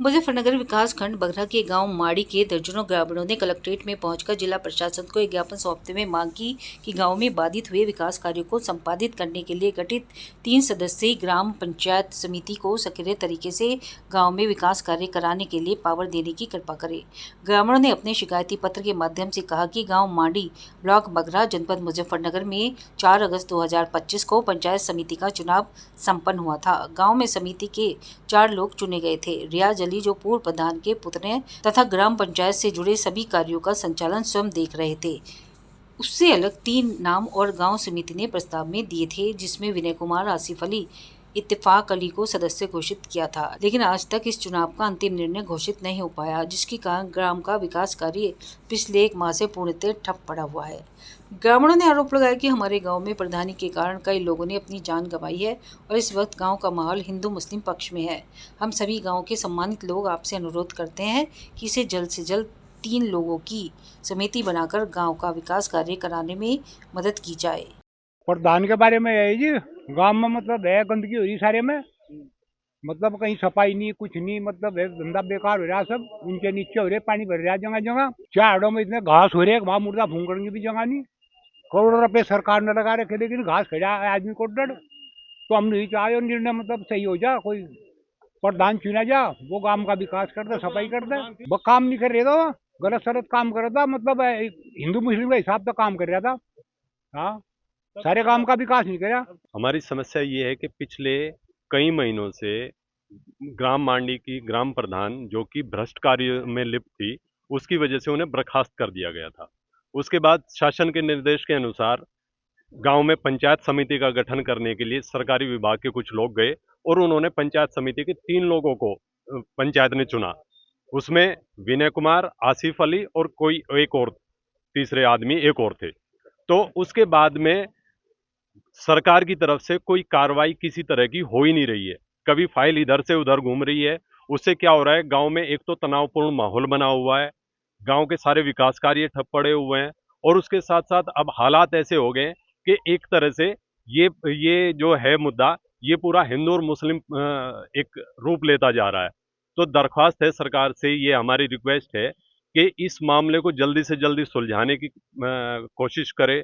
मुजफ्फरनगर विकास खंड बगरा के गांव माड़ी के दर्जनों ग्रामीणों ने कलेक्ट्रेट में पहुंचकर जिला प्रशासन को एक ज्ञापन सौंपते हुए मांग की कि गांव में बाधित हुए विकास कार्यों को संपादित करने के लिए गठित 3 सदस्यीय ग्राम पंचायत समिति को सक्रिय तरीके से गांव में विकास कार्य कराने के लिए पावर देने की कृपा करे। ग्रामीणों ने अपने शिकायती पत्र के माध्यम से कहा कि गाँव माड़ी, ब्लॉक बगरा, जनपद मुजफ्फरनगर में 4 अगस्त 2025 को पंचायत समिति का चुनाव संपन्न हुआ था। गाँव में समिति के 4 लोग चुने गए थे। रियाज अली, जो पूर्व प्रधान के पुत्र हैं तथा ग्राम पंचायत से जुड़े सभी कार्यों का संचालन स्वयं देख रहे थे। उससे अलग 3 नाम और गांव समिति ने प्रस्ताव में दिए थे, जिसमें विनय कुमार, आसिफ अली, इत्तेफाक अली को सदस्य घोषित किया था। लेकिन आज तक इस चुनाव का अंतिम निर्णय घोषित नहीं हो पाया, जिसके कारण ग्राम का विकास कार्य पिछले 1 माह से पूर्णतः ठप पड़ा हुआ है। ग्रामीणों ने आरोप लगाया कि हमारे गांव में प्रधानी के कारण कई लोगों ने अपनी जान गंवाई है और इस वक्त गांव का माहौल हिंदू मुस्लिम पक्ष में है। हम सभी गांव के सम्मानित लोग आपसे अनुरोध करते हैं कि इसे जल्द से जल्द 3 लोगों की समिति बनाकर गांव का विकास कार्य कराने में मदद की जाए। प्रधान के बारे में है जी, गांव में मतलब है गंदगी हो रही सारे में, मतलब कहीं सफाई नहीं, कुछ नहीं, मतलब है धंधा बेकार हो रहा सब, ऊंचे नीचे हो रहे, पानी भर रहा जगह जगह, चारों में इतने घास हो रहे, वहाँ मुर्दा फूंकने की भी जगह नहीं। करोड़ों रुपए सरकार ने लगा रखे, लेकिन घास खड़ा आदमी को डर। तो हम नहीं चाहे निर्णय मतलब सही हो जा, कोई प्रधान चुना जा, वो गांव का विकास कर दे, सफाई कर दे। वो काम नहीं कर रहे था, गलत सलत काम कर रहा था, मतलब हिंदू मुस्लिम का हिसाब से काम कर रहा था। हाँ, सारे काम का विकास नहीं करा। हमारी समस्या ये है कि पिछले कई महीनों से ग्राम मांडी की ग्राम प्रधान, जो कि भ्रष्ट कार्य में लिप्त थी, उसकी वजह से उन्हें बर्खास्त कर दिया गया था। उसके बाद शासन के निर्देश के अनुसार गांव में पंचायत समिति का गठन करने के लिए सरकारी विभाग के कुछ लोग गए और उन्होंने पंचायत समिति के 3 लोगों को पंचायत ने चुना। उसमें विनय कुमार, आसिफ अली और कोई एक और तीसरे आदमी एक और थे। तो उसके बाद में सरकार की तरफ से कोई कार्रवाई किसी तरह की हो ही नहीं रही है। कभी फाइल इधर से उधर घूम रही है। उससे क्या हो रहा है, गांव में एक तो तनावपूर्ण माहौल बना हुआ है, गांव के सारे विकास कार्य ठप पड़े हुए हैं और उसके साथ साथ अब हालात ऐसे हो गए कि एक तरह से ये जो है मुद्दा, ये पूरा हिंदू और मुस्लिम एक रूप लेता जा रहा है। तो दरख्वास्त है सरकार से, ये हमारी रिक्वेस्ट है कि इस मामले को जल्दी से जल्दी सुलझाने की कोशिश करे